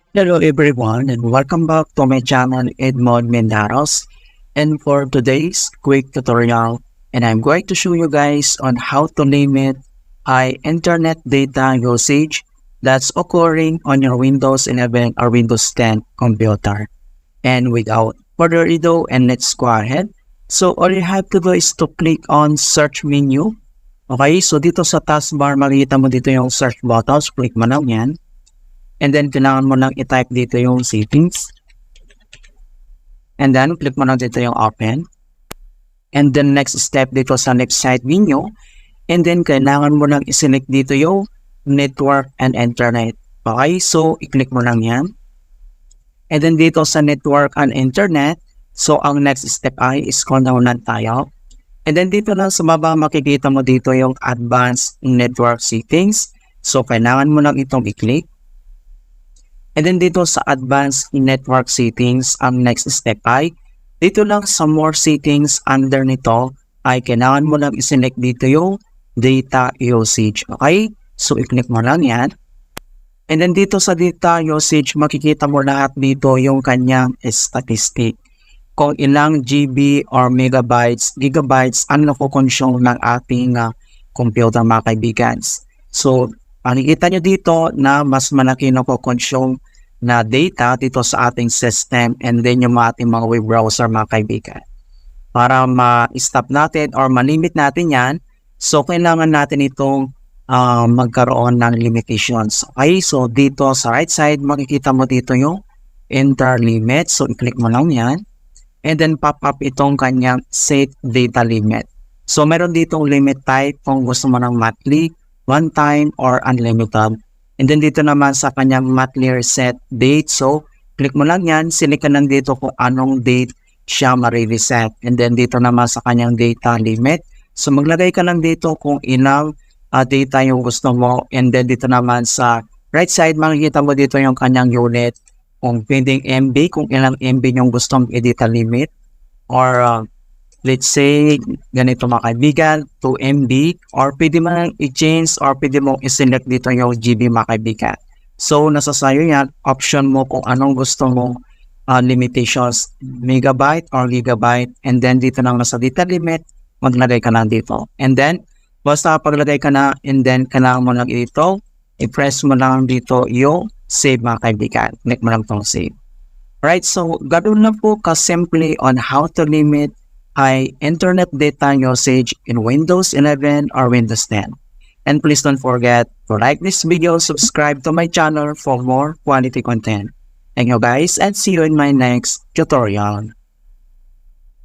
Hello everyone and welcome back to my channel Edmond Mendaros, and for today's quick tutorial, and I'm going to show you guys on how to limit high internet data usage that's occurring on your Windows 11 or Windows 10 computer. And without further ado, and let's go ahead. So all you have to do is to click on search menu. Okay, so dito sa taskbar makikita mo dito yung search buttons, click mo lang yan. And then, kailangan mo lang i-type dito yung settings. And then, click mo lang dito yung open. And then, next step dito sa next site menu. And then, kailangan mo lang i-select dito yung network and internet. Okay, so, i-click mo lang yan. And then, dito sa network and internet, so, ang next step ay scroll down lang tayo. And then, dito lang sa baba, makikita mo dito yung advanced network settings. So, kailangan mo lang itong i-click. And then dito sa advanced network settings, ang next step ay dito lang sa more settings under nito ay kailangan mo lang i-select dito yung data usage. Okay? So i-click mo lang yan. And then dito sa data usage, makikita mo lahat dito yung kanyang statistic. Kung ilang GB or megabytes, gigabytes ang nakukonsume ng ating computer mga kaibigan. So makikita nyo dito na mas malaki nakukonsume na data dito sa ating system and then yung ating mga web browser mga kaibigan. Para ma-stop natin or ma-limit natin yan, so kailangan natin itong magkaroon ng limitations. Okay, so dito sa right side, makikita mo dito yung enter limit. So i-click mo lang yan. And then pop up itong kanyang set data limit. So meron ditong limit type kung gusto mo ng monthly, one time, or unlimited. And then dito naman sa kanyang monthly reset date. So, click mo lang yan. Select ka lang dito kung anong date siya ma-reset. And then dito naman sa kanyang data limit. So, maglagay ka lang dito kung ilang data yung gusto mo. And then dito naman sa right side, makikita mo dito yung kanyang unit. Kung pwedeng MB, kung ilang MB yung gustong i-data limit. Or let's say, ganito mga kaibigan, 2 MB, or pwede mo lang i-change or pwede mo i-select dito yung GB mga kaibigan. So, nasa sayo yan, option mo kung anong gusto mo limitations, megabyte or gigabyte, and then dito nang nasa data limit, maglagay ka lang dito. And then, basta paglagay ka na, and then kailangan mo lang dito, i-press mo lang dito yung save mga kaibigan. Click mo lang itong save. Right, so ganoon lang po ka-simply on how to limit high internet data usage in Windows 11 or Windows 10. And please don't forget to like this video, subscribe to my channel for more quality content. Thank you guys and see you in my next tutorial.